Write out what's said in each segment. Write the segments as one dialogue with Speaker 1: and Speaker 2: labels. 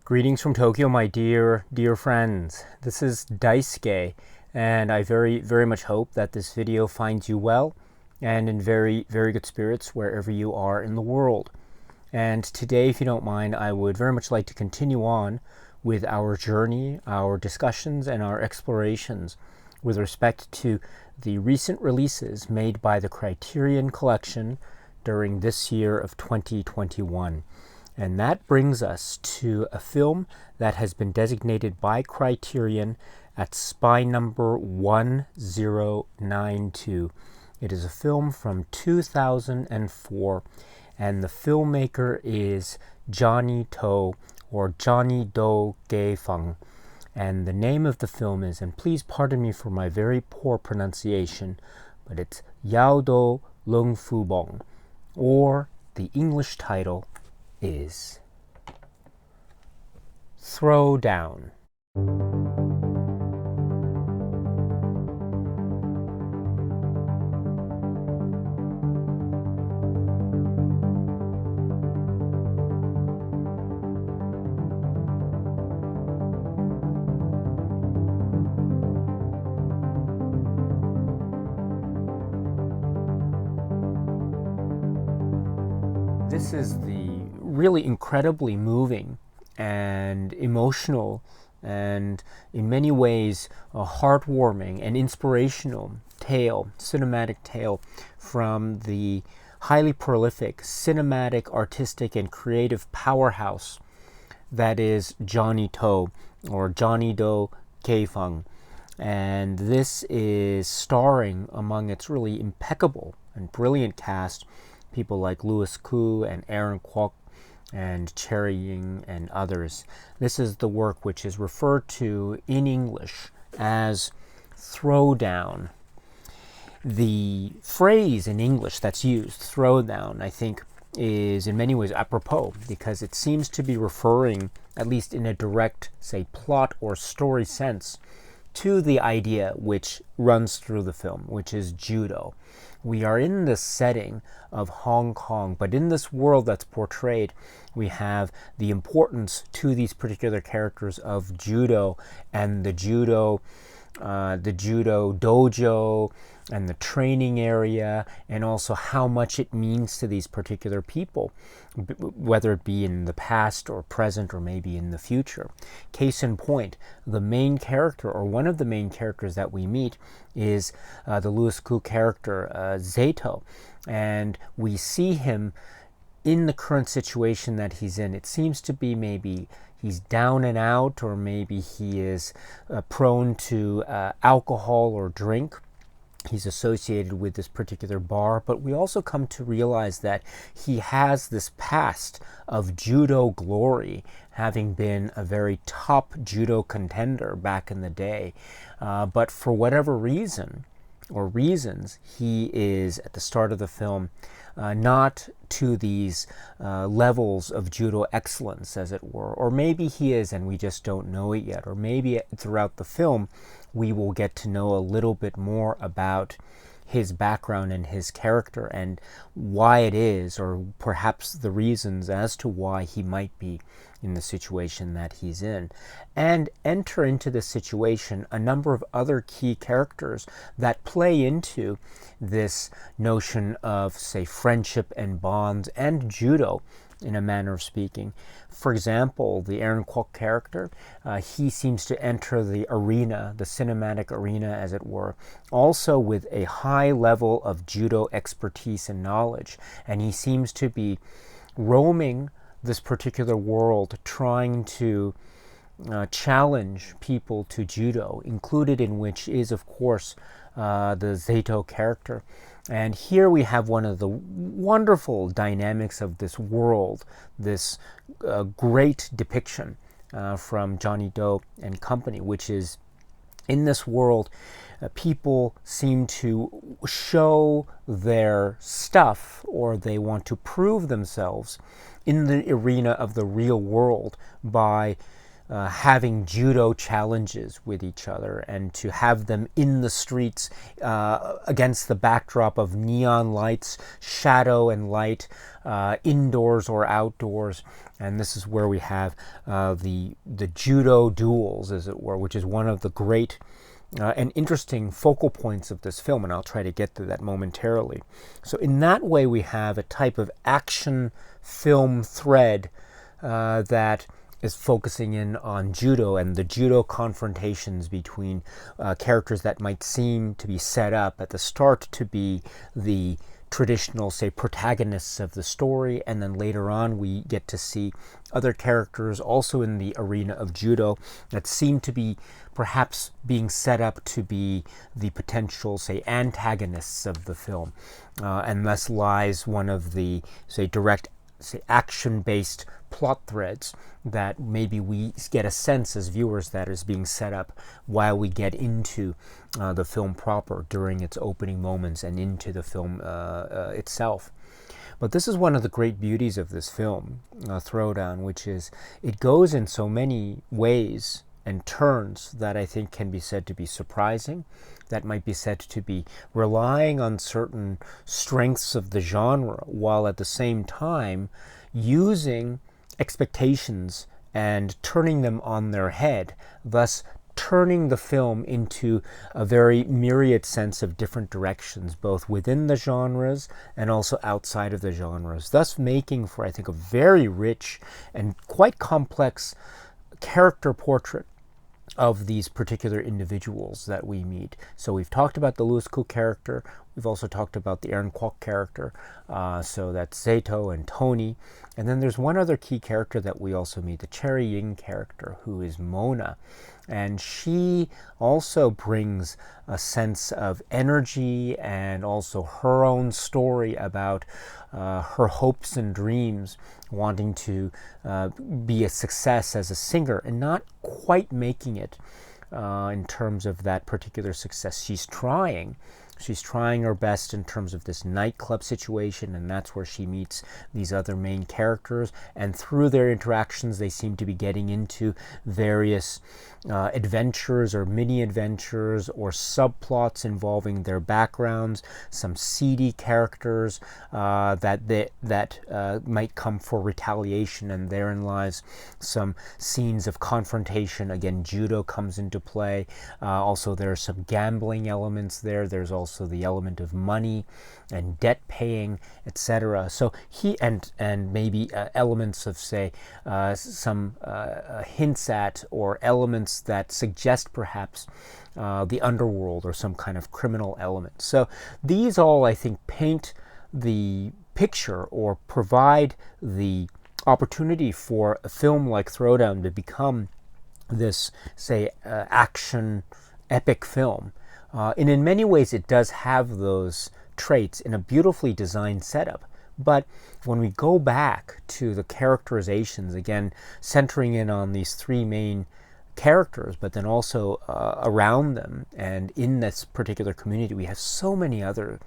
Speaker 1: Greetings from Tokyo, my dear friends. This is Daisuke, and I very much hope that this video finds you well and in very good spirits wherever you are in the world. And today, if you don't mind, I would very much like to continue on with our journey, our discussions, and our explorations with respect to the recent releases made by the Criterion collection during this year of 2021. And that brings us to a film that has been designated by Criterion at spy number 1092. It is a film from 2004, and the filmmaker is Johnnie To, or Johnnie To. And the name of the film is, and please pardon me for my very poor pronunciation, but it's Yaodo Lung Fubong, or the English title is Throw Down. This is the really incredibly moving and emotional and in many ways a heartwarming and inspirational tale, cinematic tale from the highly prolific cinematic, artistic, and creative powerhouse that is Johnnie To, or Johnnie To. And this is starring among its really impeccable and brilliant cast people like Louis Koo and Aaron Kwok and Cherry Ying and others. This is the work which is referred to in English as throw down. The phrase in English that's used, throw down, I think is in many ways apropos, because it seems to be referring, at least in a direct, say, plot or story sense, to the idea which runs through the film, which is judo. We are in the setting of Hong Kong, but in this world that's portrayed, we have the importance to these particular characters of judo and the judo dojo and the training area, and also how much it means to these particular people, whether it be in the past or present or maybe in the future. Case in point, the main character, or one of the main characters that we meet, is the Louis Koo character, Zato, and we see him in the current situation that he's in. It seems to be maybe he's down and out, or maybe he is prone to alcohol or drink. He's associated with this particular bar, but we also come to realize that he has this past of judo glory, having been a very top judo contender back in the day. But for whatever reason, or reasons, he is, at the start of the film, not to these levels of judo excellence, as it were. Or maybe he is and we just don't know it yet. Or maybe throughout the film we will get to know a little bit more about his background and his character and why it is, or perhaps the reasons as to why he might be in the situation that he's in, and enter into this situation a number of other key characters that play into this notion of, say, friendship and bonds and judo, in a manner of speaking. For example, the Aaron Kwok character, he seems to enter the arena, the cinematic arena, as it were, also with a high level of judo expertise and knowledge. And he seems to be roaming this particular world, trying to challenge people to judo, included in which is, of course, the Zato character. And here we have one of the wonderful dynamics of this world, this great depiction from Johnnie To and company, which is, in this world, people seem to show their stuff, or they want to prove themselves in the arena of the real world by having judo challenges with each other, and to have them in the streets against the backdrop of neon lights, shadow and light, indoors or outdoors. And this is where we have the judo duels, as it were, which is one of the great and interesting focal points of this film, and I'll try to get to that momentarily. So in that way, we have a type of action film thread that is focusing in on judo and the judo confrontations between characters that might seem to be set up at the start to be the traditional, say, protagonists of the story, and then later on we get to see other characters also in the arena of judo that seem to be perhaps being set up to be the potential, say, antagonists of the film. And thus lies one of the, say, direct, say, action-based plot threads that maybe we get a sense as viewers that is being set up while we get into the film proper during its opening moments and into the film itself. But this is one of the great beauties of this film, Throwdown, which is it goes in so many ways and turns that I think can be said to be surprising, that might be said to be relying on certain strengths of the genre, while at the same time using expectations and turning them on their head, thus turning the film into a very myriad sense of different directions, both within the genres and also outside of the genres, thus making for, I think, a very rich and quite complex character portrait of these particular individuals that we meet. So we've talked about the Louis Koo character. We've also talked about the Aaron Kwok character. So that's Zeto and Tony. And then there's one other key character that we also meet, the Cherry Ying character, who is Mona. And she also brings a sense of energy and also her own story about her hopes and dreams, wanting to be a success as a singer and not quite making it in terms of that particular success. She's trying her best in terms of this nightclub situation, and that's where she meets these other main characters. And through their interactions, they seem to be getting into various adventures or mini-adventures or subplots involving their backgrounds, some seedy characters that might come for retaliation, and therein lies some scenes of confrontation. Again, judo comes into play. Also, there are some gambling elements there. There's also the element of money and debt paying, etc. So and maybe elements of, say, some hints at or elements that suggest perhaps the underworld or some kind of criminal element. So these all, I think, paint the picture or provide the opportunity for a film like Throwdown to become this, say, action epic film. And in many ways it does have those traits in a beautifully designed setup. But when we go back to the characterizations, again, centering in on these three main characters, but then also around them and in this particular community, we have so many other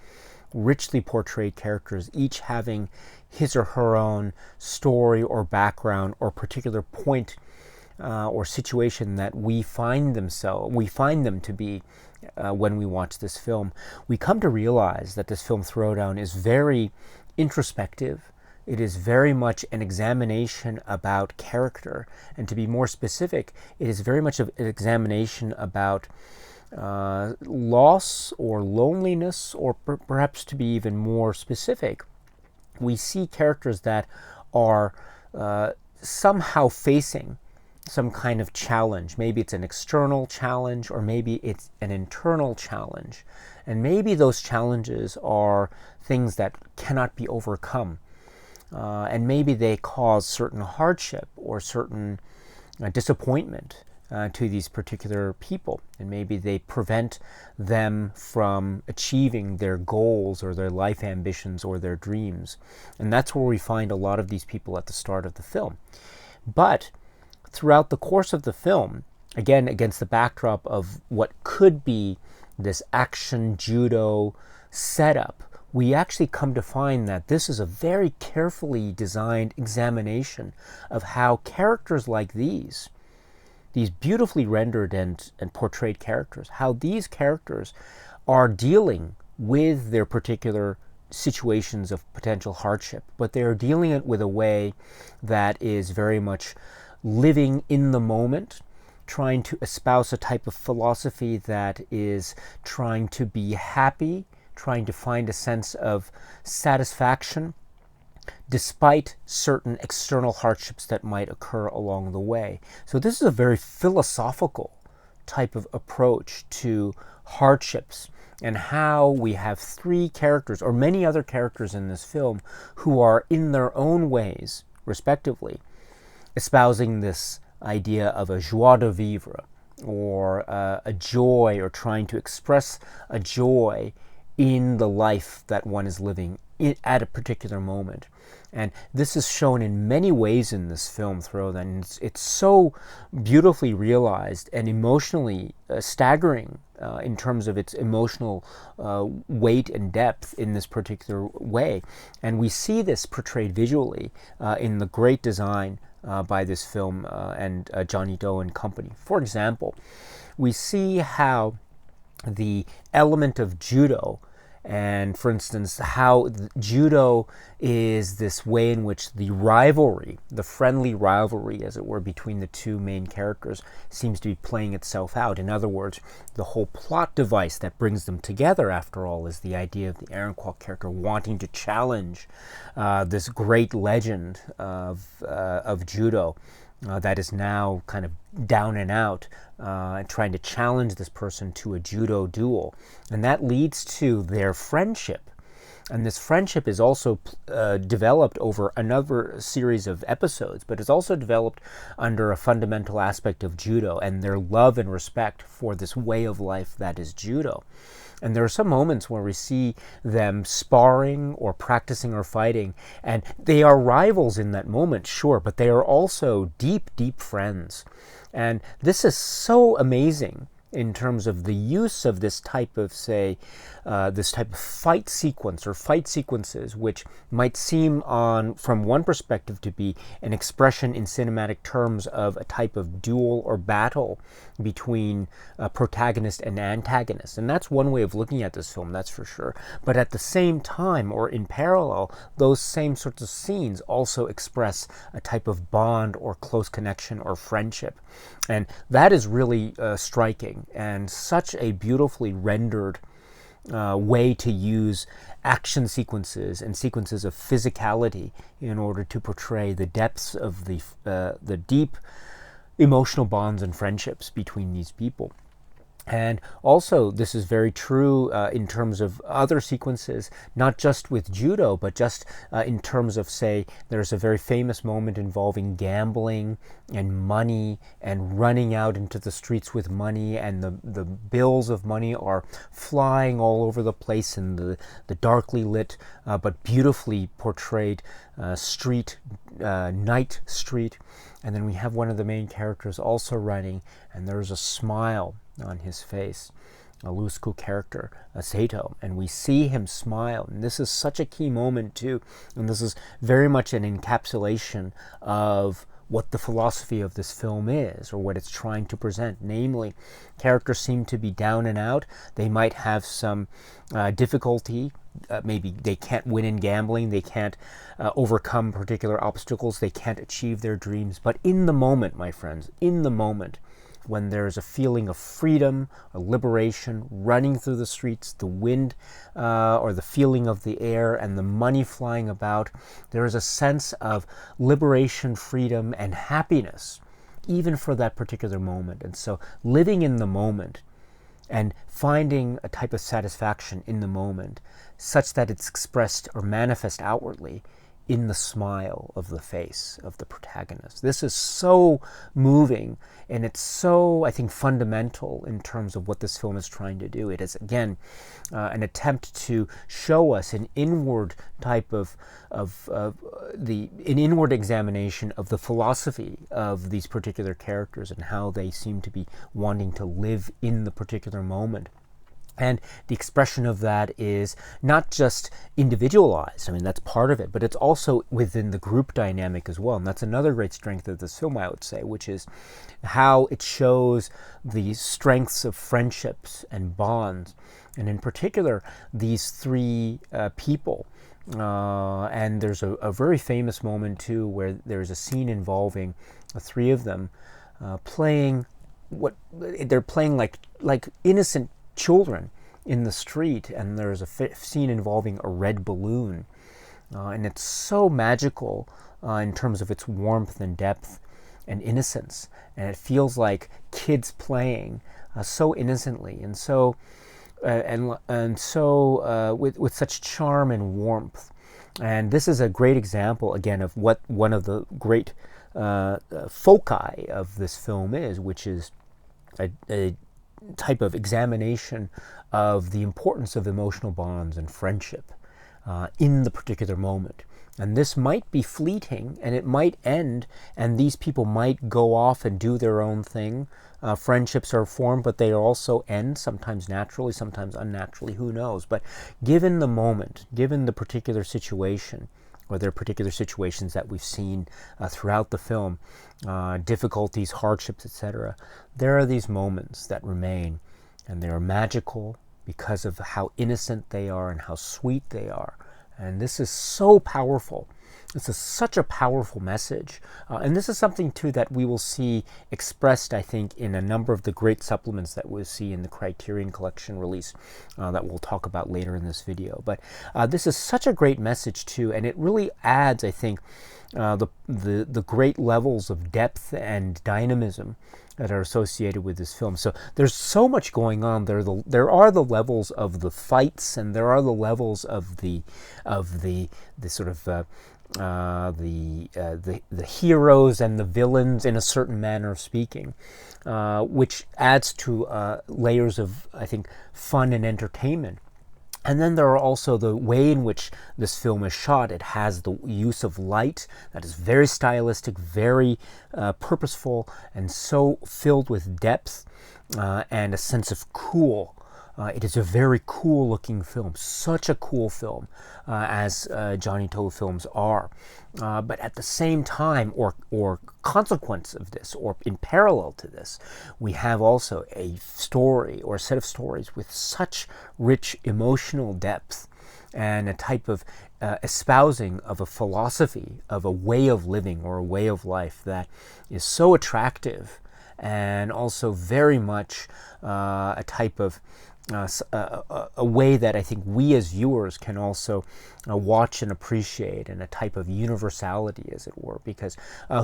Speaker 1: richly portrayed characters, each having his or her own story or background or particular point or situation that we find them to be when we watch this film. We come to realize that this film Throwdown is very introspective. It is very much an examination about character, and to be more specific, it is very much an examination about loss or loneliness, or perhaps to be even more specific, we see characters that are somehow facing some kind of challenge. Maybe it's an external challenge, or maybe it's an internal challenge. And maybe those challenges are things that cannot be overcome. And maybe they cause certain hardship or certain disappointment to these particular people. And maybe they prevent them from achieving their goals or their life ambitions or their dreams. And that's where we find a lot of these people at the start of the film. But throughout the course of the film, again, against the backdrop of what could be this action judo setup, we actually come to find that this is a very carefully designed examination of how characters like these these beautifully rendered and portrayed characters, how these characters are dealing with their particular situations of potential hardship, but they are dealing it with a way that is very much living in the moment, trying to espouse a type of philosophy that is trying to be happy, trying to find a sense of satisfaction despite certain external hardships that might occur along the way. So this is a very philosophical type of approach to hardships, and how we have three characters, or many other characters in this film, who are in their own ways, respectively, espousing this idea of a joie de vivre, or a joy, or trying to express a joy in the life that one is living at a particular moment. And this is shown in many ways in this film throughout, and it's so beautifully realized and emotionally staggering in terms of its emotional weight and depth in this particular way. And we see this portrayed visually in the great design by this film and Johnnie To and company. For example, we see how the element of judo, and for instance, how judo is this way in which the rivalry, the friendly rivalry, as it were, between the two main characters seems to be playing itself out. In other words, the whole plot device that brings them together, after all, is the idea of the Aaron Kwok character wanting to challenge this great legend of judo that is now kind of down and out, and trying to challenge this person to a judo duel. And that leads to their friendship. And this friendship is also developed over another series of episodes, but it's also developed under a fundamental aspect of judo and their love and respect for this way of life that is judo. And there are some moments where we see them sparring or practicing or fighting, and they are rivals in that moment, sure, but they are also deep, deep friends. And this is so amazing in terms of the use of this type of, say, this type of fight sequence or fight sequences, which might seem from one perspective to be an expression in cinematic terms of a type of duel or battle between a protagonist and antagonist. And that's one way of looking at this film, that's for sure. But at the same time, or in parallel, those same sorts of scenes also express a type of bond or close connection or friendship. And that is really striking, and such a beautifully rendered way to use action sequences and sequences of physicality in order to portray the depths of the deep emotional bonds and friendships between these people. And also, this is very true in terms of other sequences, not just with judo, but just in terms of, say, there's a very famous moment involving gambling and money and running out into the streets with money, and the bills of money are flying all over the place in the darkly lit but beautifully portrayed night street. And then we have one of the main characters also running, and there's a smile on his face, a Lusku character, Sato, and we see him smile. And this is such a key moment too, and this is very much an encapsulation of what the philosophy of this film is, or what it's trying to present. Namely, characters seem to be down and out. They might have some difficulty. Maybe they can't win in gambling. They can't overcome particular obstacles. They can't achieve their dreams. But in the moment, my friends, in the moment, when there's a feeling of freedom, a liberation, running through the streets, the wind or the feeling of the air and the money flying about, there is a sense of liberation, freedom, and happiness, even for that particular moment. And so living in the moment and finding a type of satisfaction in the moment such that it's expressed or manifest outwardly in the smile of the face of the protagonist. This is so moving, and it's so, I think, fundamental in terms of what this film is trying to do. It is, again, an attempt to show us an inward type of an inward examination of the philosophy of these particular characters and how they seem to be wanting to live in the particular moment. And the expression of that is not just individualized, I mean, that's part of it, but it's also within the group dynamic as well. And that's another great strength of this film, I would say, which is how it shows the strengths of friendships and bonds. And in particular, these three people. And there's a very famous moment, too, where there's a scene involving the three of them playing what they're playing like innocent children in the street, and there's a scene involving a red balloon, and it's so magical in terms of its warmth and depth and innocence, and it feels like kids playing so innocently and so with such charm and warmth. And this is a great example again of what one of the great foci of this film is, which is a type of examination of the importance of emotional bonds and friendship in the particular moment. And this might be fleeting, and it might end, and these people might go off and do their own thing. Friendships are formed, but they also end, sometimes naturally, sometimes unnaturally, who knows. But given the moment, given the particular situation, or there are particular situations that we've seen throughout the film, difficulties, hardships, etc., there are these moments that remain, and they are magical because of how innocent they are and how sweet they are. And this is so powerful. This is such a powerful message. And this is something, too, that we will see expressed, I think, in a number of the great supplements that we'll see in the Criterion Collection release that we'll talk about later in this video. But this is such a great message, too, and it really adds, I think, the great levels of depth and dynamism that are associated with this film. So there's so much going on. There are the levels of the fights, and there are the levels of the sort of the heroes and the villains, in a certain manner of speaking, which adds to layers of, I think, fun and entertainment. And then there are also the way in which this film is shot. It has the use of light that is very stylistic, very purposeful, and so filled with depth and a sense of cool. It is a very cool looking film, such a cool film as Johnnie To films are. But at the same time, or consequence of this, or in parallel to this, we have also a story or a set of stories with such rich emotional depth and a type of espousing of a philosophy, of a way of living or a way of life that is so attractive, and also very much a type of a way that I think we as viewers can also watch and appreciate, and a type of universality, as it were, because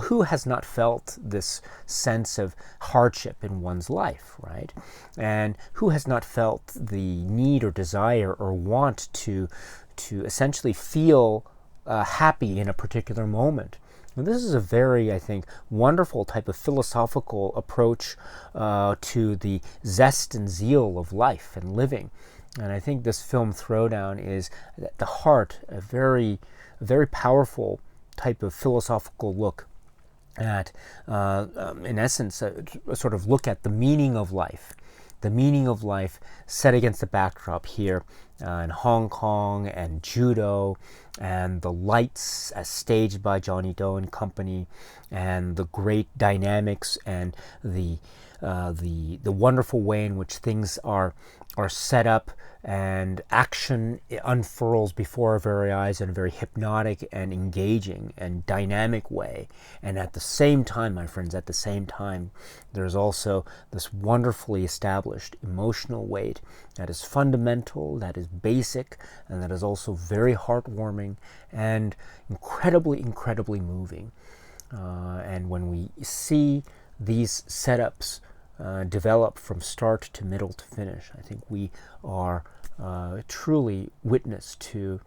Speaker 1: who has not felt this sense of hardship in one's life, right? And who has not felt the need or desire or want to essentially feel happy in a particular moment? And this is a very, I think, wonderful type of philosophical approach to the zest and zeal of life and living. And I think this film Throwdown is, at the heart, a very powerful type of philosophical look at, in essence, a sort of look at the meaning of life. The meaning of life set against the backdrop here in Hong Kong and judo, and the lights as staged by Johnnie To and company, and the great dynamics and the wonderful way in which things are set up, and action unfurls before our very eyes in a very hypnotic and engaging and dynamic way. And at the same time, my friends, at the same time, there's also this wonderfully established emotional weight that is fundamental, that is basic, and that is also very heartwarming and incredibly moving. And when we see these setups develop from start to middle to finish, I think we are truly witness to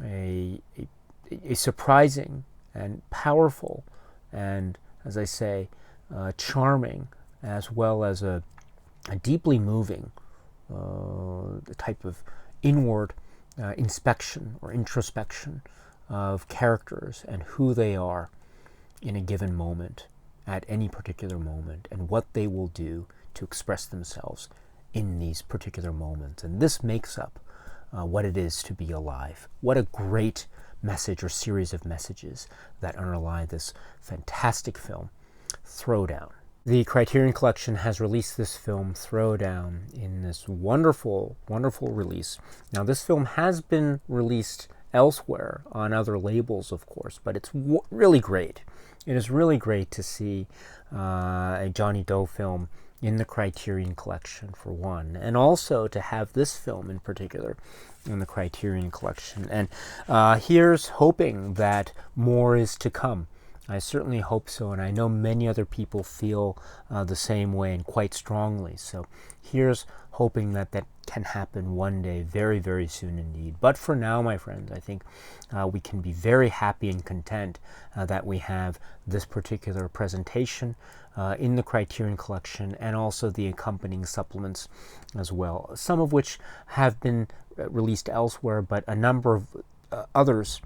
Speaker 1: a surprising and powerful and, as I say, charming, as well as a deeply moving type of inward inspection or introspection of characters and who they are in a given moment, at any particular moment, and what they will do to express themselves in these particular moments. And this makes up what it is to be alive. What a great message or series of messages that underlie this fantastic film, Throwdown. The Criterion Collection has released this film, Throwdown, in this wonderful, wonderful release. Now, this film has been released elsewhere on other labels, of course, but it's really great. It is really great to see a Johnnie To film in the Criterion Collection, for one, and also to have this film in particular in the Criterion Collection. And here's hoping that more is to come. I certainly hope so, and I know many other people feel the same way and quite strongly. So here's hoping that that can happen one day, very, very soon indeed. But for now, my friends, I think we can be very happy and content that we have this particular presentation in the Criterion Collection, and also the accompanying supplements as well, some of which have been released elsewhere, but a number of others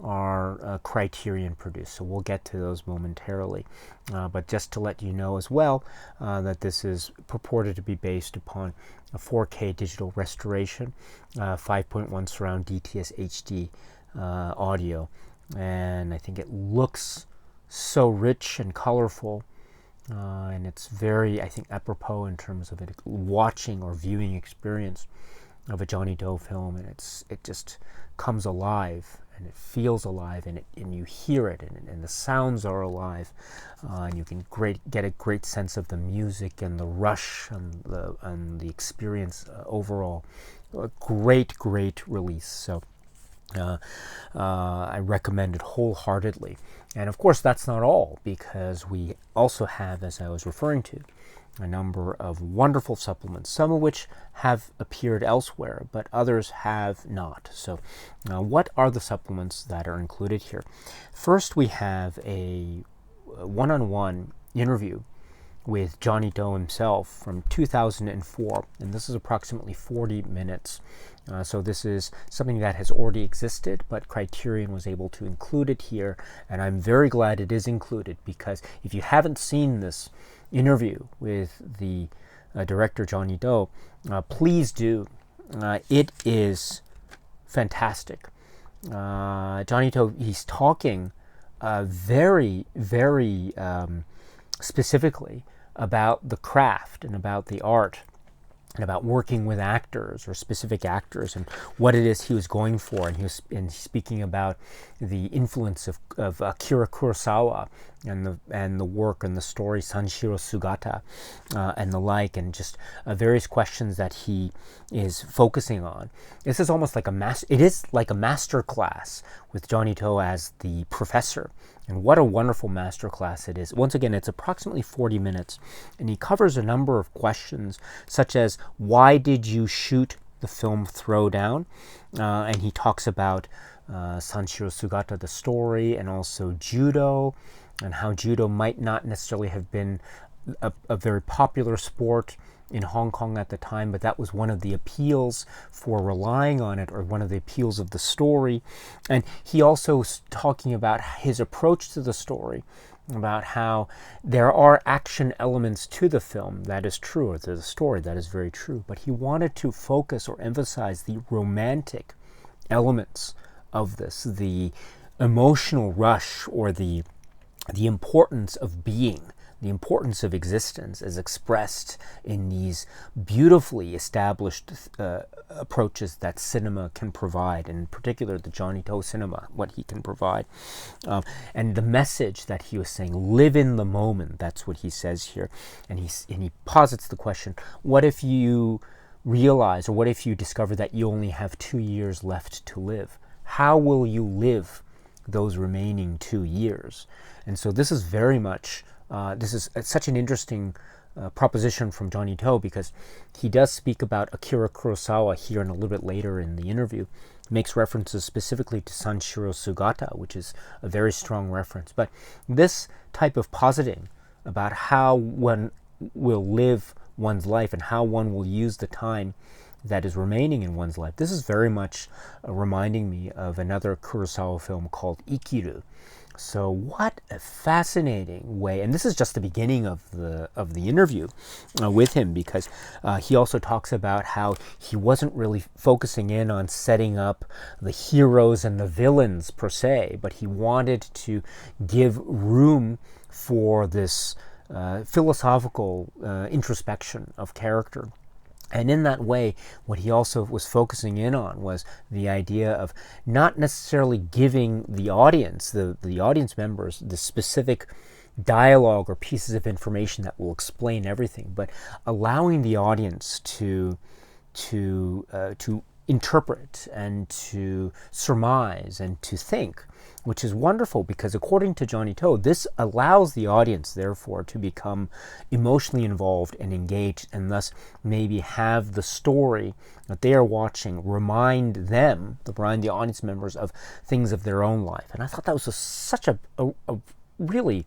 Speaker 1: are Criterion produced, so we'll get to those momentarily. But just to let you know as well that this is purported to be based upon a 4K digital restoration, 5.1 surround DTS HD audio, and I think it looks so rich and colorful, and it's very, I think, apropos in terms of it watching or viewing experience of a Johnnie To film, and it just comes alive, and it feels alive, and you hear it, and the sounds are alive, and you can get a great sense of the music and the rush and the experience overall. A great release. So I recommend it wholeheartedly. And of course, that's not all, because we also have, as I was referring to, a number of wonderful supplements, some of which have appeared elsewhere, but others have not. So what are the supplements that are included here? First, we have a one-on-one interview with Johnnie To himself from 2004, and this is approximately 40 minutes. So this is something that has already existed, but Criterion was able to include it here, and I'm very glad it is included, because if you haven't seen this interview with the director Johnnie To, please do. It is fantastic. Johnnie To, he's talking very specifically about the craft and about the art and about working with actors or specific actors and what it is he was going for. And he's speaking about the influence of Akira Kurosawa and the work and the story Sanshiro Sugata and the like, and just various questions that he is focusing on. This is almost like it is like a master class with Johnnie To as the professor. And what a wonderful master class it is. Once again, it's approximately 40 minutes, and he covers a number of questions, such as, why did you shoot the film Throwdown? And he talks about Sanshiro Sugata, the story, and also judo, and how judo might not necessarily have been a very popular sport in Hong Kong at the time, but that was one of the appeals for relying on it, or one of the appeals of the story. And he also was talking about his approach to the story, about how there are action elements to the film, that is true, or to the story, that is very true, but he wanted to focus or emphasize the romantic elements of this, the emotional rush, or the importance of being, the importance of existence as expressed in these beautifully established approaches that cinema can provide, and in particular the Johnnie To cinema, what he can provide. And the message that he was saying, live in the moment, that's what he says here. And he posits the question, what if you realize, or what if you discover that you only have 2 years left to live? How will you live those remaining 2 years? And so this is very much this is such an interesting proposition from Johnnie To, because he does speak about Akira Kurosawa here and a little bit later in the interview. He makes references specifically to Sanshiro Sugata, which is a very strong reference. But this type of positing about how one will live one's life and how one will use the time that is remaining in one's life, this is very much reminding me of another Kurosawa film called Ikiru. So what a fascinating way, and this is just the beginning of the interview with him, because he also talks about how he wasn't really focusing in on setting up the heroes and the villains per se, but he wanted to give room for this philosophical introspection of character. And in that way, what he also was focusing in on was the idea of not necessarily giving the audience, the audience members, the specific dialogue or pieces of information that will explain everything, but allowing the audience to interpret and to surmise and to think, which is wonderful, because according to Johnnie To, this allows the audience, therefore, to become emotionally involved and engaged, and thus maybe have the story that they are watching remind the audience members of things of their own life. And I thought that was such a really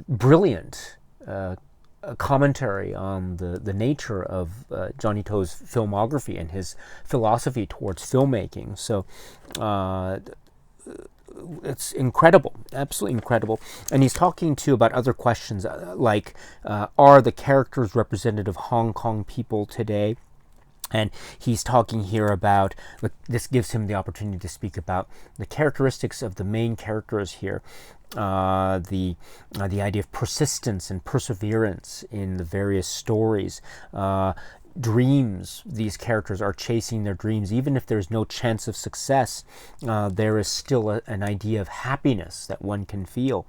Speaker 1: brilliant commentary on the nature of Johnnie To's filmography and his philosophy towards filmmaking. So it's incredible, absolutely incredible. And he's talking too about other questions like, are the characters representative of Hong Kong people today? And he's talking here about, this gives him the opportunity to speak about the characteristics of the main characters here. The idea of persistence and perseverance in the various stories. Dreams, these characters are chasing their dreams. Even if there's no chance of success, there is still an idea of happiness that one can feel.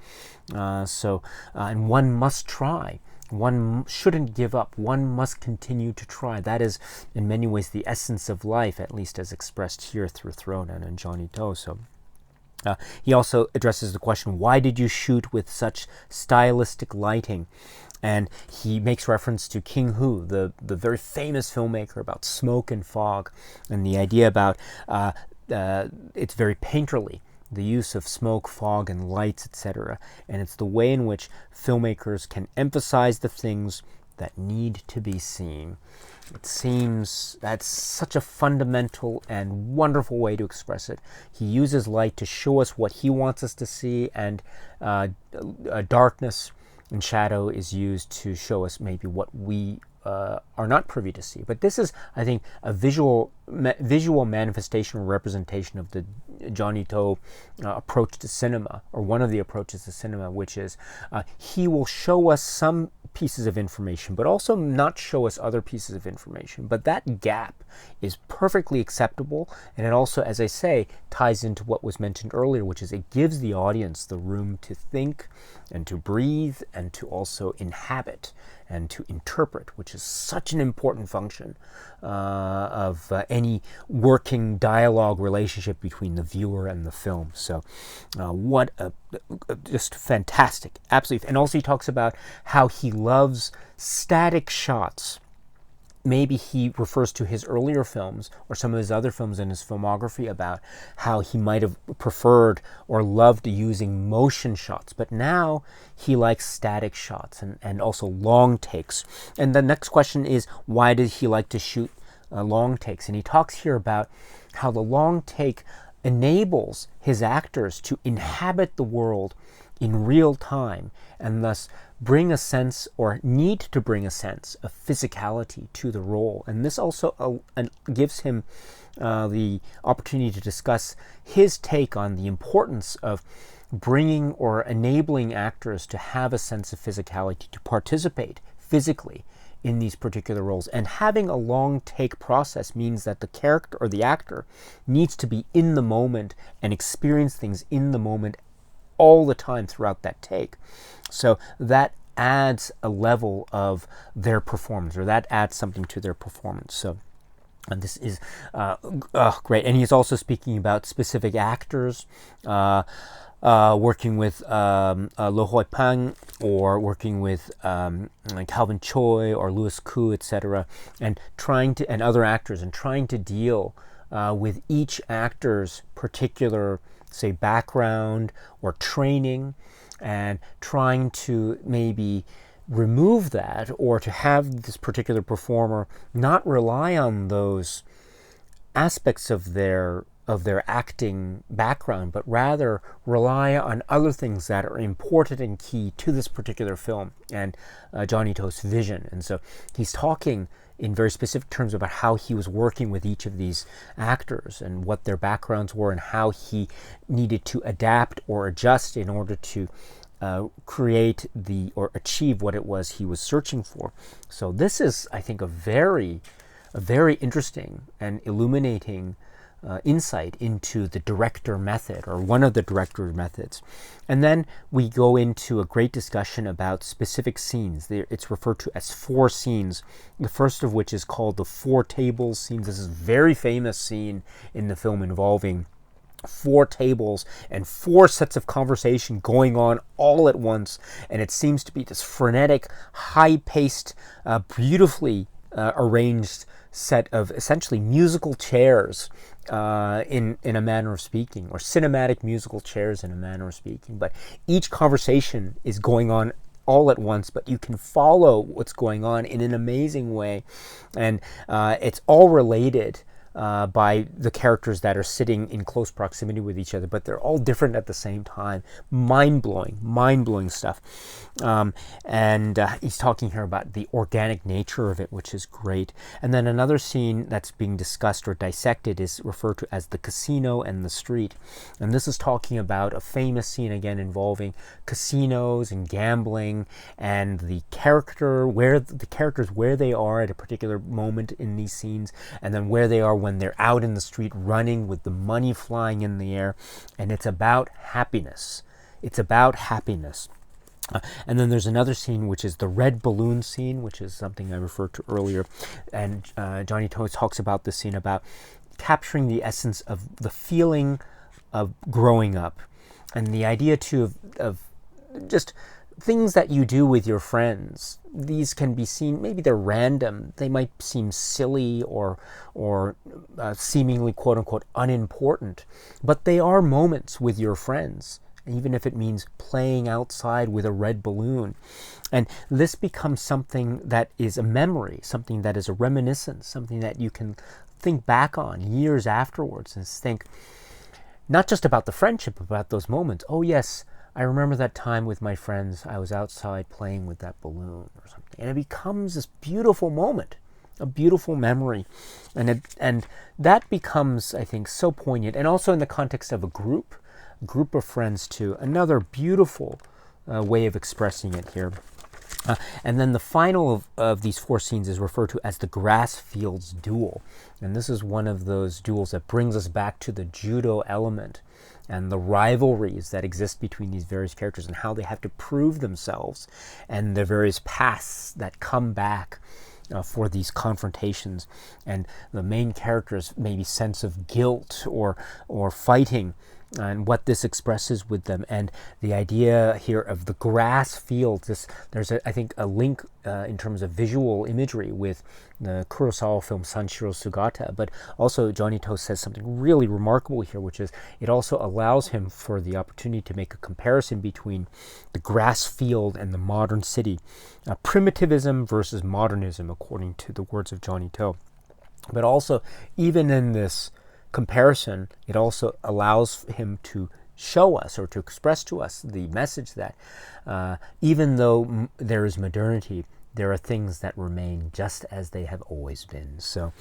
Speaker 1: And one must try. One shouldn't give up. One must continue to try. That is, in many ways, the essence of life, at least as expressed here through Throne and in Johnnie To. So he also addresses the question, why did you shoot with such stylistic lighting? And he makes reference to King Hu, the very famous filmmaker, about smoke and fog, and the idea about it's very painterly, the use of smoke, fog, and lights, etc. And it's the way in which filmmakers can emphasize the things that need to be seen. It seems that's such a fundamental and wonderful way to express it. He uses light to show us what he wants us to see, and darkness and shadow is used to show us maybe what we are not privy to see. But this is, I think, a visual manifestation or representation of the Johnnie To approach to cinema, or one of the approaches to cinema, which is he will show us some pieces of information, but also not show us other pieces of information. But that gap is perfectly acceptable, and it also, as I say, ties into what was mentioned earlier, which is it gives the audience the room to think and to breathe and to also inhabit and to interpret, which is such an important function of any working dialogue relationship between the viewer and the film. So what a just fantastic, absolutely. And also he talks about how he loves static shots. Maybe he refers to his earlier films or some of his other films in his filmography about how he might have preferred or loved using motion shots, but now he likes static shots and also long takes. And the next question is, why did he like to shoot long takes? And he talks here about how the long take enables his actors to inhabit the world in real time, and thus bring a sense, or need to bring a sense, of physicality to the role. And this also gives him the opportunity to discuss his take on the importance of bringing or enabling actors to have a sense of physicality, to participate physically in these particular roles. And having a long take process means that the character or the actor needs to be in the moment and experience things in the moment all the time throughout that take. So that adds a level of their performance, or that adds something to their performance. So, and this is great. And he's also speaking about specific actors, working with Lo Hoi Pang, or working with Calvin Choi or Louis Koo, etc., and other actors, and trying to deal with each actor's particular, say, background or training, and trying to maybe remove that, or to have this particular performer not rely on those aspects of their of their acting background, but rather rely on other things that are important and key to this particular film and Johnnie To's vision. And so he's talking in very specific terms about how he was working with each of these actors and what their backgrounds were and how he needed to adapt or adjust in order to create or achieve what it was he was searching for. So this is, I think, a very interesting and illuminating insight into the director method, or one of the director's methods. And then we go into a great discussion about specific scenes. It's referred to as 4 scenes, the first of which is called the 4 tables scene. This is a very famous scene in the film involving 4 tables and 4 sets of conversation going on all at once, and it seems to be this frenetic, high-paced, beautifully arranged set of essentially musical chairs in a manner of speaking, or cinematic musical chairs in a manner of speaking. But each conversation is going on all at once, but you can follow what's going on in an amazing way, and it's all related by the characters that are sitting in close proximity with each other, but they're all different at the same time. Mind-blowing stuff. And he's talking here about the organic nature of it, which is great. And then another scene that's being discussed or dissected is referred to as the casino and the street. And this is talking about a famous scene, again, involving casinos and gambling, and the characters where they are at a particular moment in these scenes, and then where they are when they're out in the street running with the money flying in the air. And it's about happiness. And then there's another scene, which is the red balloon scene, which is something I referred to earlier. And Johnnie To talks about this scene, about capturing the essence of the feeling of growing up, and the idea too of just things that you do with your friends. These can be seen, maybe they're random, they might seem silly or seemingly quote-unquote unimportant, but they are moments with your friends, even if it means playing outside with a red balloon. And this becomes something that is a memory, something that is a reminiscence, something that you can think back on years afterwards and think not just about the friendship, but about those moments. Oh yes, I remember that time with my friends, I was outside playing with that balloon or something. And it becomes this beautiful moment, a beautiful memory. And that becomes, I think, so poignant. And also in the context of a group of friends too. Another beautiful way of expressing it here. And then the final of these 4 scenes is referred to as the grass fields duel. And this is one of those duels that brings us back to the judo element and the rivalries that exist between these various characters and how they have to prove themselves, and the various paths that come back for these confrontations, and the main character's maybe sense of guilt or fighting, and what this expresses with them, and the idea here of the grass fields. There's I think a link in terms of visual imagery with the Kurosawa film Sanshiro Sugata, but also Johnnie To says something really remarkable here, which is it also allows him for the opportunity to make a comparison between the grass field and the modern city, primitivism versus modernism, according to the words of Johnnie To. But also, even in this comparison, it also allows him to show us or to express to us the message that even though there is modernity, there are things that remain just as they have always been. So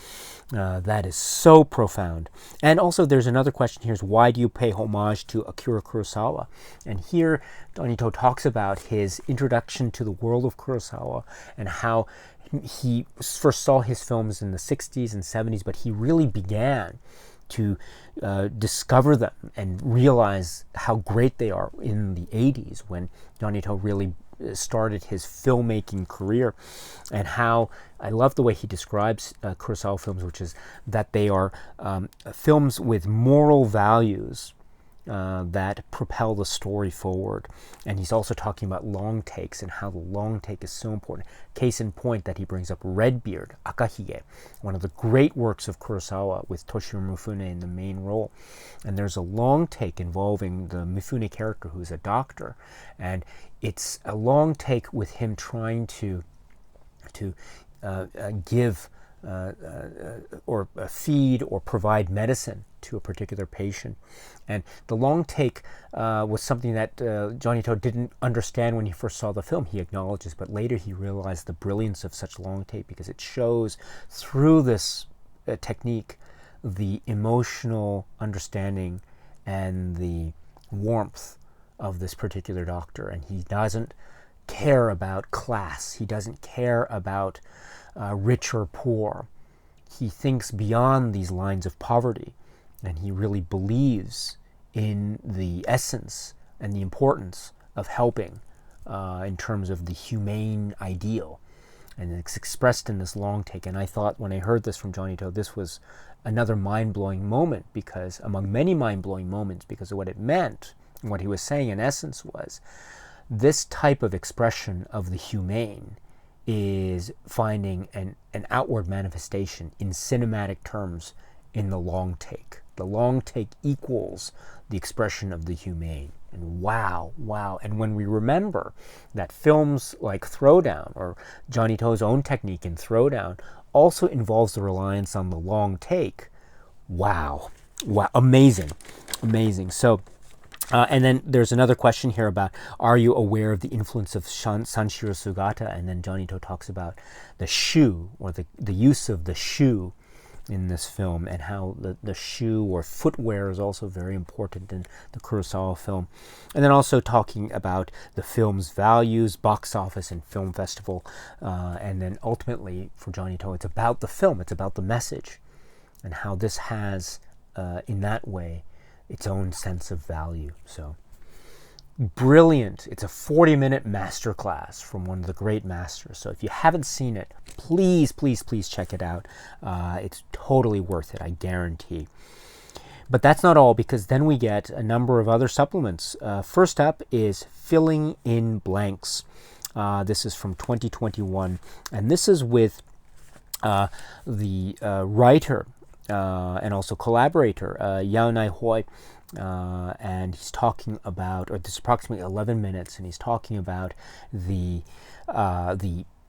Speaker 1: that is so profound. And also there's another question here, is why do you pay homage to Akira Kurosawa? And here Johnnie To talks about his introduction to the world of Kurosawa and how he first saw his films in the 60s and 70s, but he really began to discover them and realize how great they are in the 80s, when Johnnie To really started his filmmaking career. And how I love the way he describes Kurosawa films, which is that they are films with moral values that propel the story forward. And he's also talking about long takes and how the long take is so important. Case in point that he brings up Redbeard, Akahige, one of the great works of Kurosawa with Toshiro Mifune in the main role. And there's a long take involving the Mifune character who's a doctor. And it's a long take with him trying to give feed or provide medicine to a particular patient. And the long take was something that Johnnie To didn't understand when he first saw the film. He acknowledges, but later he realized the brilliance of such long take, because it shows through this technique the emotional understanding and the warmth of this particular doctor. And he doesn't care about class. He doesn't care about rich or poor. He thinks beyond these lines of poverty, and he really believes in the essence and the importance of helping in terms of the humane ideal. And it's expressed in this long take. And I thought, when I heard this from Johnnie To, this was another mind-blowing moment, because among many mind-blowing moments, because of what it meant, and what he was saying in essence was, this type of expression of the humane is finding an outward manifestation in cinematic terms in the long take. The long take equals the expression of the humane. And wow. And when we remember that films like Throwdown, or Johnnie To's own technique in Throwdown, also involves the reliance on the long take, wow, amazing. So, and then there's another question here about, are you aware of the influence of Sanshiro Sugata? And then Johnnie To talks about the shoe, or the use of the shoe in this film, and how the shoe or footwear is also very important in the Kurosawa film. And then also talking about the film's values, box office, and film festival. And then ultimately, for Johnnie To, it's about the film, it's about the message, and how this has, in that way, its own sense of value. So brilliant. It's a 40-minute masterclass from one of the great masters. So if you haven't seen it, please check it out. It's totally worth it, I guarantee. But that's not all, because then we get a number of other supplements. First up is Filling in Blanks. This is from 2021, and this is with the writer and also collaborator, Yao Nai Hoi, and he's talking about, or this is approximately 11 minutes, and he's talking about the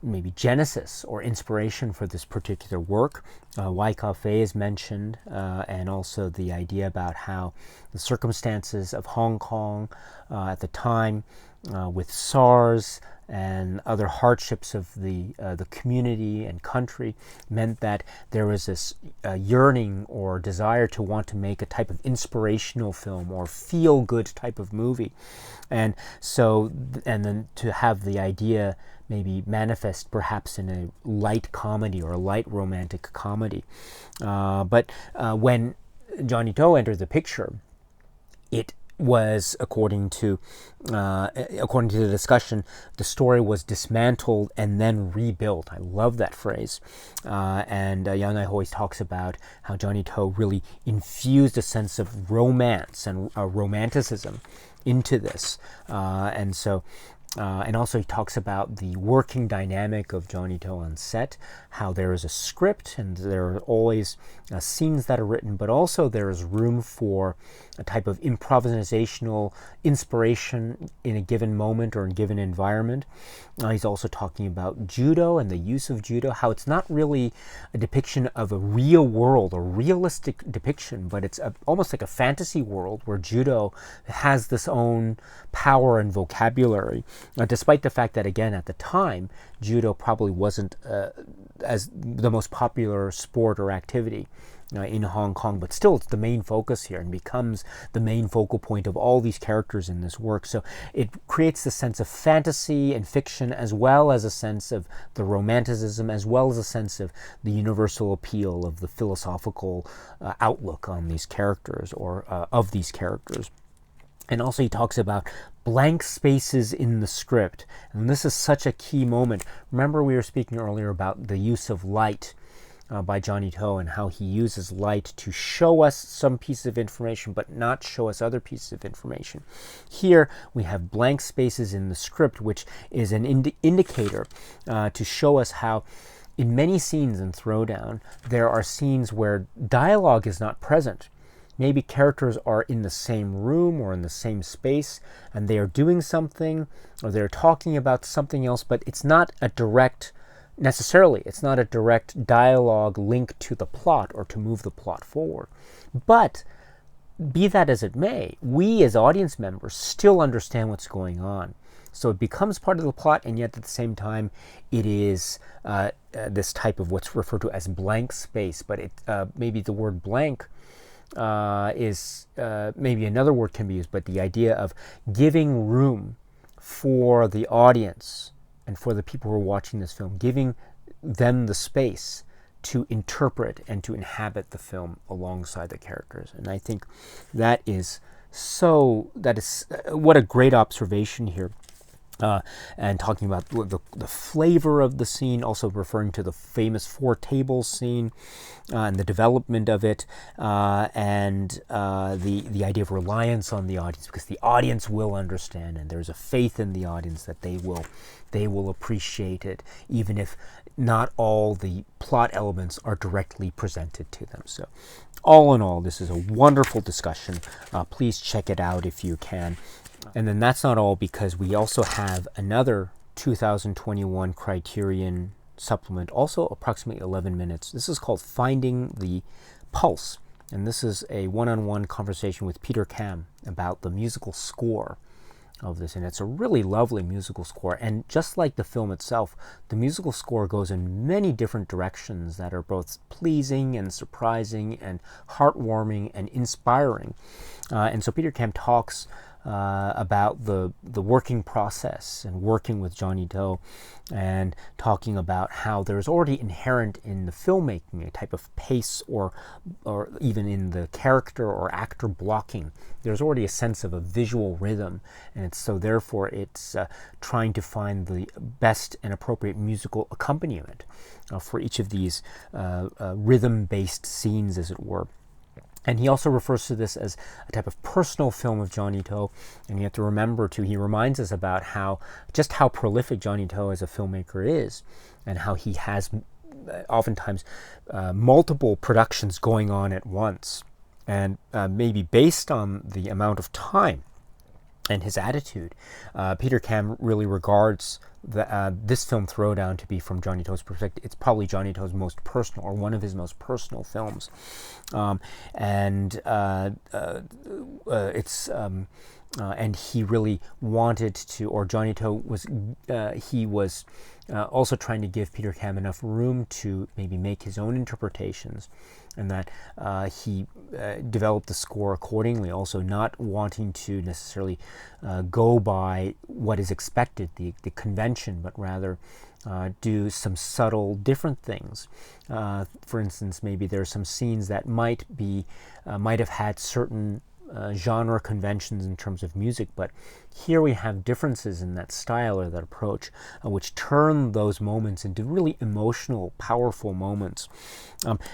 Speaker 1: maybe genesis or inspiration for this particular work. Wai Cafe is mentioned, and also the idea about how the circumstances of Hong Kong at the time, with SARS and other hardships of the community and country, meant that there was this yearning or desire to want to make a type of inspirational film or feel-good type of movie. And so, and then to have the idea maybe manifest perhaps in a light comedy or a light romantic comedy. But when Johnnie To entered the picture, it was, according to the discussion, the story was dismantled and then rebuilt. I love that phrase. And Yao Nai Hoi talks about how Johnnie To really infused a sense of romance and romanticism into this. And so, and also he talks about the working dynamic of Johnnie To on set, how there is a script and there are always scenes that are written, but also there is room for a type of improvisational inspiration in a given moment or in a given environment. He's also talking about judo and the use of judo, how it's not really a depiction of a real world or realistic depiction, but it's almost like a fantasy world where judo has this own power and vocabulary, despite the fact that, again, at the time, judo probably wasn't as the most popular sport or activity in Hong Kong, but still it's the main focus here and becomes the main focal point of all these characters in this work. So it creates the sense of fantasy and fiction, as well as a sense of the romanticism, as well as a sense of the universal appeal of the philosophical outlook on these characters, or of these characters. And also he talks about blank spaces in the script. And this is such a key moment. Remember, we were speaking earlier about the use of light by Johnnie To, and how he uses light to show us some pieces of information but not show us other pieces of information. Here we have blank spaces in the script, which is an indicator to show us how in many scenes in Throwdown there are scenes where dialogue is not present. Maybe characters are in the same room or in the same space, and they are doing something, or they're talking about something else, but it's not a direct necessarily. It's not a direct dialogue link to the plot or to move the plot forward. But be that as it may, we as audience members still understand what's going on. So it becomes part of the plot, and yet at the same time, it is this type of what's referred to as blank space. But it maybe the word blank is maybe another word can be used, but the idea of giving room for the audience and for the people who are watching this film, giving them the space to interpret and to inhabit the film alongside the characters. And I think that is what a great observation here. And talking about the flavor of the scene, also referring to the famous four tables scene and the development of it, and the idea of reliance on the audience, because the audience will understand, and there's a faith in the audience that they will appreciate it, even if not all the plot elements are directly presented to them. So all in all, this is a wonderful discussion. Please check it out if you can. And then that's not all, because we also have another 2021 Criterion supplement, also approximately 11 minutes. This is called Finding the Pulse. And this is a one-on-one conversation with Peter Kam about the musical score of this. And it's a really lovely musical score. And just like the film itself, the musical score goes in many different directions that are both pleasing and surprising and heartwarming and inspiring. And so Peter Kam talks about the working process and working with Johnnie To, and talking about how there's already inherent in the filmmaking a type of pace, or even in the character or actor blocking, there's already a sense of a visual rhythm, and therefore it's trying to find the best and appropriate musical accompaniment for each of these rhythm-based scenes, as it were. And he also refers to this as a type of personal film of Johnnie To. And you have to remember, too, he reminds us about how prolific Johnnie To as a filmmaker is, and how he has oftentimes multiple productions going on at once. And maybe based on the amount of time and his attitude, Peter Kam really regards this film Throwdown to be, from Johnnie To's perspective, it's probably Johnnie To's most personal, or one of his most personal films. And he really wanted to, or Johnnie To was also trying to give Peter Kam enough room to maybe make his own interpretations, and that he developed the score accordingly, also not wanting to necessarily go by what is expected, the convention, but rather do some subtle different things. For instance, maybe there are some scenes that might have had certain genre conventions in terms of music, but here we have differences in that style or that approach, which turn those moments into really emotional, powerful moments.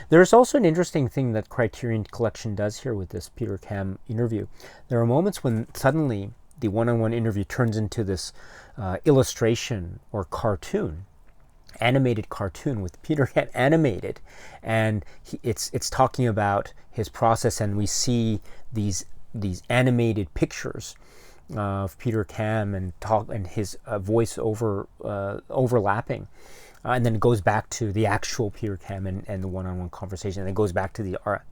Speaker 1: There's also an interesting thing that Criterion Collection does here with this Peter Kam interview. There are moments when suddenly the one-on-one interview turns into this illustration or cartoon, animated cartoon with Peter Kam animated, and it's talking about his process, and we see these animated pictures of Peter Kam and his voice overlapping, and then it goes back to the actual Peter Kam and the one-on-one conversation, and it goes back to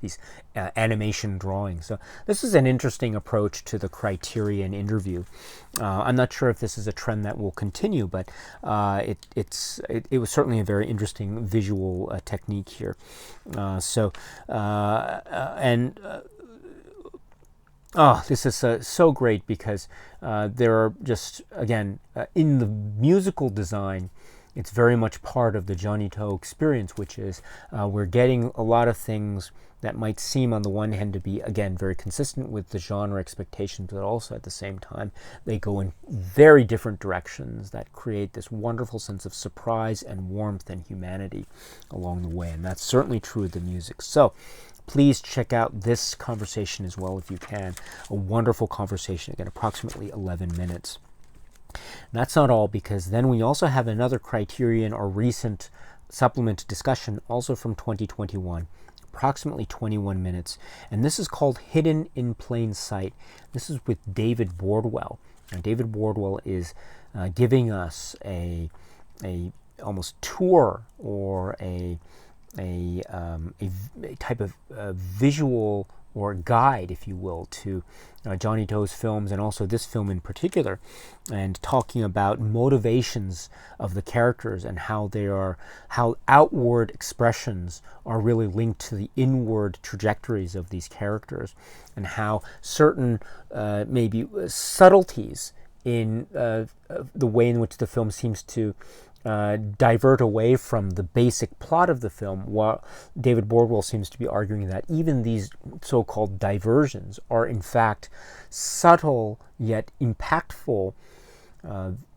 Speaker 1: these animation drawings. So this is an interesting approach to the Criterion interview. I'm not sure if this is a trend that will continue, but it was certainly a very interesting visual technique here. This is so great, because there are just, again, in the musical design, it's very much part of the Johnnie To experience, which is we're getting a lot of things that might seem on the one hand to be, again, very consistent with the genre expectations, but also at the same time they go in very different directions that create this wonderful sense of surprise and warmth and humanity along the way. And that's certainly true of the music. So please check out this conversation as well if you can. A wonderful conversation, again, approximately 11 minutes. And that's not all, because then we also have another Criterion or recent supplement discussion, also from 2021, approximately 21 minutes. And this is called Hidden in Plain Sight. This is with David Bordwell. And David Bordwell is giving us a almost tour or a type of visual or guide, if you will, to Johnnie To's films, and also this film in particular, and talking about motivations of the characters and how outward expressions are really linked to the inward trajectories of these characters, and how certain maybe subtleties in the way in which the film seems to divert away from the basic plot of the film, while David Bordwell seems to be arguing that even these so-called diversions are in fact subtle yet impactful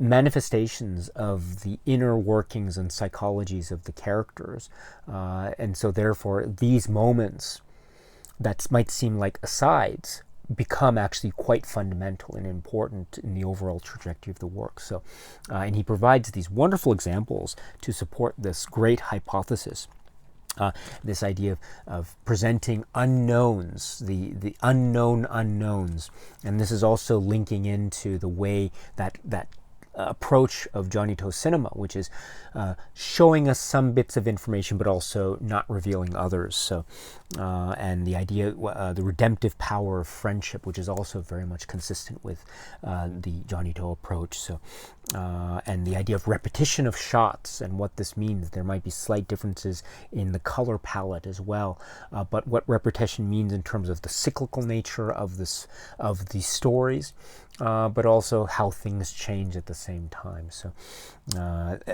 Speaker 1: manifestations of the inner workings and psychologies of the characters. And so therefore these moments that might seem like asides become actually quite fundamental and important in the overall trajectory of the work. So, and he provides these wonderful examples to support this great hypothesis. This idea of presenting unknowns, the unknown unknowns, and this is also linking into the way that approach of Johnnie To cinema, which is showing us some bits of information but also not revealing others. So, and the idea, the redemptive power of friendship, which is also very much consistent with the Johnnie To approach. So, and the idea of repetition of shots and what this means. There might be slight differences in the color palette as well, but what repetition means in terms of the cyclical nature of these stories. But also how things change at the same time. So,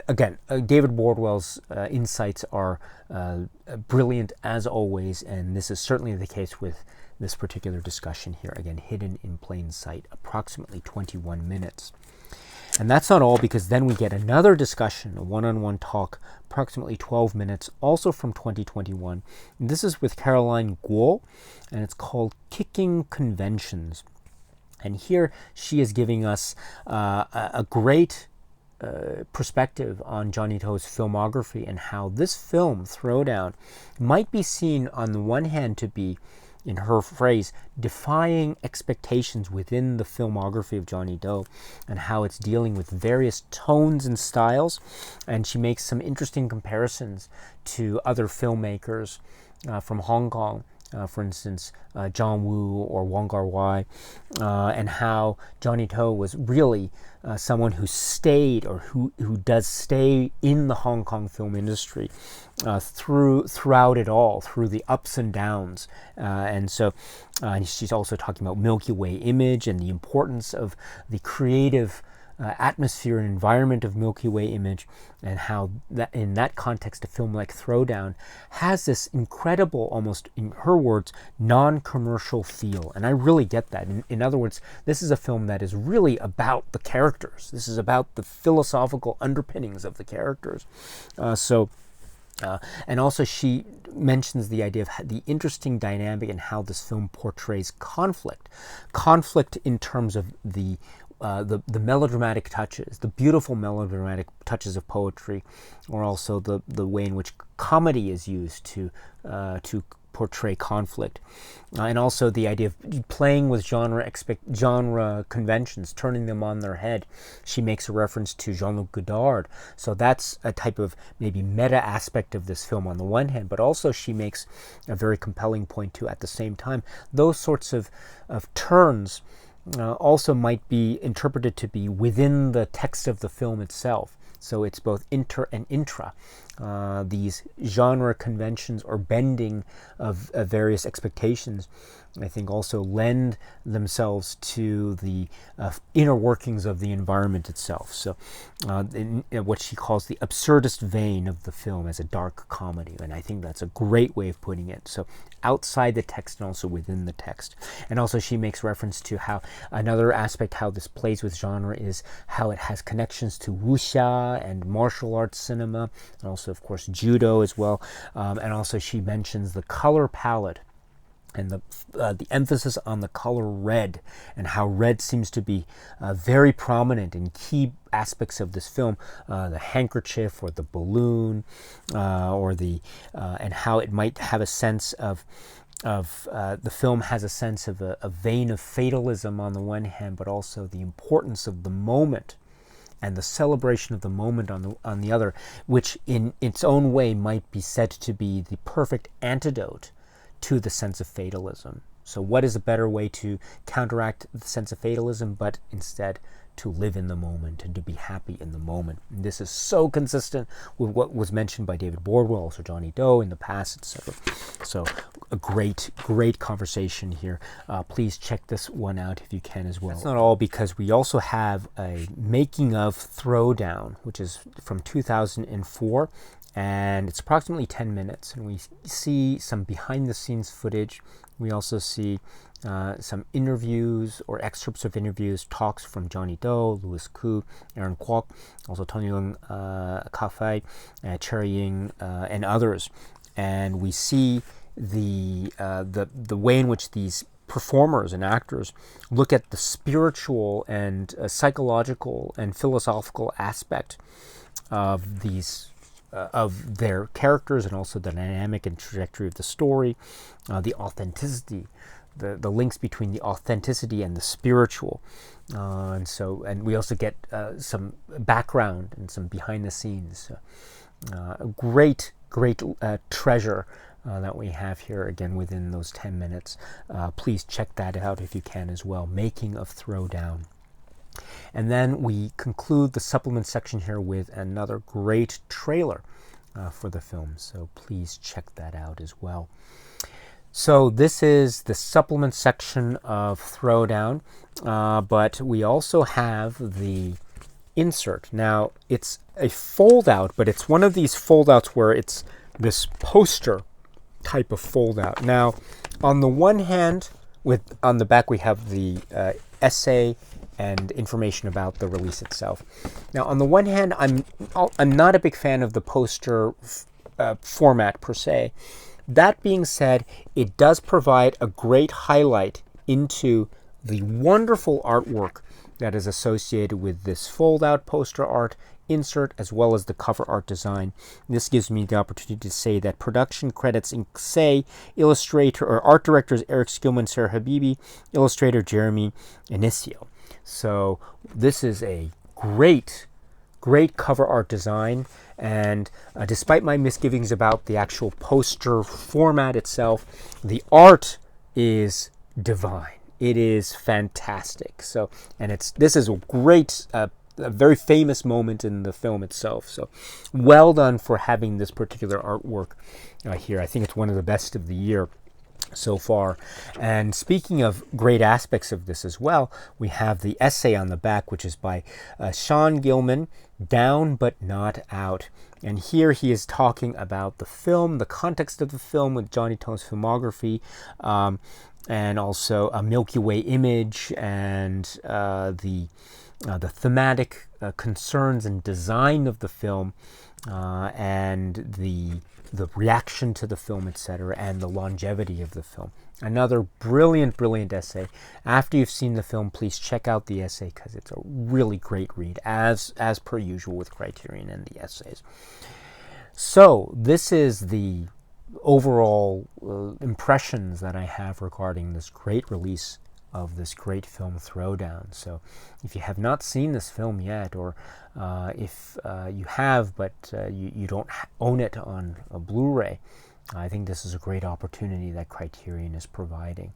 Speaker 1: again, David Bordwell's insights are brilliant as always, and this is certainly the case with this particular discussion here. Again, hidden in plain sight, approximately 21 minutes. And that's not all, because then we get another discussion, a one-on-one talk, approximately 12 minutes, also from 2021. And this is with Caroline Guo, and it's called Kicking Conventions. And here she is giving us a great perspective on Johnnie To's filmography and how this film, Throwdown, might be seen on the one hand to be, in her phrase, defying expectations within the filmography of Johnnie To, and how it's dealing with various tones and styles. And she makes some interesting comparisons to other filmmakers from Hong Kong. For instance, John Woo or Wong Kar-wai, and how Johnnie To was really someone who stayed, or who does stay in the Hong Kong film industry throughout it all, through the ups and downs. And so she's also talking about Milky Way image and the importance of the creative atmosphere and environment of Milky Way image, and how that in that context a film like Throwdown has this incredible, almost in her words, non-commercial feel. And I really get that. In other words, this is a film that is really about the characters. This is about the philosophical underpinnings of the characters. And also she mentions the idea of the interesting dynamic in how this film portrays conflict in terms of the melodramatic touches, the beautiful melodramatic touches of poetry, or also the way in which comedy is used to portray conflict, and also the idea of playing with genre conventions, turning them on their head. She makes a reference to Jean-Luc Godard, so that's a type of maybe meta aspect of this film on the one hand, but also she makes a very compelling point too at the same time. Those sorts of turns also might be interpreted to be within the text of the film itself. So it's both inter and intra. These genre conventions or bending of various expectations, I think, also lend themselves to the inner workings of the environment itself. So in what she calls the absurdist vein of the film as a dark comedy. And I think that's a great way of putting it. So outside the text and also within the text. And also she makes reference to how another aspect how this plays with genre is how it has connections to wuxia and martial arts cinema, and also of course judo as well. And also she mentions the color palette and the emphasis on the color red, and how red seems to be very prominent in key aspects of this film, the handkerchief or the balloon, or and how it might have a sense of the film has a sense of a vein of fatalism on the one hand, but also the importance of the moment and the celebration of the moment on the other, which in its own way might be said to be the perfect antidote to the sense of fatalism. So what is a better way to counteract the sense of fatalism but instead to live in the moment and to be happy in the moment? And this is so consistent with what was mentioned by David Bordwell, also Johnnie To in the past, etc. So a great conversation here. Please check this one out if you can as well. That's not all, because we also have a making of Throwdown, which is from 2004. And it's approximately 10 minutes, and we see some behind-the-scenes footage. We also see some interviews or excerpts of interviews, talks from Johnnie To, Louis Koo, Aaron Kwok, also Tony Leung Ka-fai, Cherry Ying, and others. And we see the way in which these performers and actors look at the spiritual and psychological and philosophical aspect of these of their characters, and also the dynamic and trajectory of the story, the authenticity, the links between the authenticity and the spiritual, and we also get some background and some behind the scenes. A great treasure that we have here, again, within those 10 minutes. Please check that out if you can as well. Making of Throwdown. And then we conclude the supplement section here with another great trailer for the film. So please check that out as well. So this is the supplement section of Throwdown, but we also have the insert. Now, it's a fold-out, but it's one of these fold-outs where it's this poster type of fold-out. Now, on the one hand, on the back we have the essay and information about the release itself. Now, on the one hand, I'm not a big fan of the poster format per se. That being said, it does provide a great highlight into the wonderful artwork that is associated with this fold-out poster art insert, as well as the cover art design. This gives me the opportunity to say that production credits say illustrator or art directors Eric Skillman, Sarah Habibi, illustrator Jeremy Inicio. So this is a great cover art design, and despite my misgivings about the actual poster format itself, the art is divine. It is fantastic. So, and this is a great, a very famous moment in the film itself. So, well done for having this particular artwork here. I think it's one of the best of the year so far. And speaking of great aspects of this as well, we have the essay on the back, which is by Sean Gilman, Down But Not Out. And here he is talking about the film, the context of the film with Johnnie To's filmography, and also a Milky Way image, and the thematic concerns and design of the film, and the reaction to the film, etc., and the longevity of the film. Another brilliant essay. After you've seen the film, please check out the essay, because it's a really great read, as per usual with Criterion and the essays. So this is the overall impressions that I have regarding this great release of this great film Throwdown. So if you have not seen this film yet, or if you have but you don't own it on a Blu-ray, I think this is a great opportunity that Criterion is providing.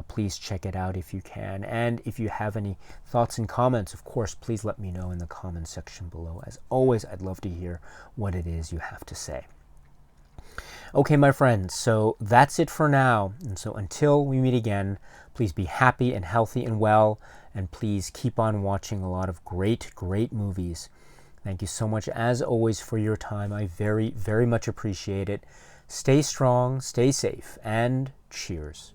Speaker 1: Please check it out if you can. And if you have any thoughts and comments, of course, please let me know in the comment section below. As always, I'd love to hear what it is you have to say. Okay, my friends, so that's it for now. And so until we meet again, please be happy and healthy and well, and please keep on watching a lot of great movies. Thank you so much, as always, for your time. I very much appreciate it. Stay strong, stay safe, and cheers.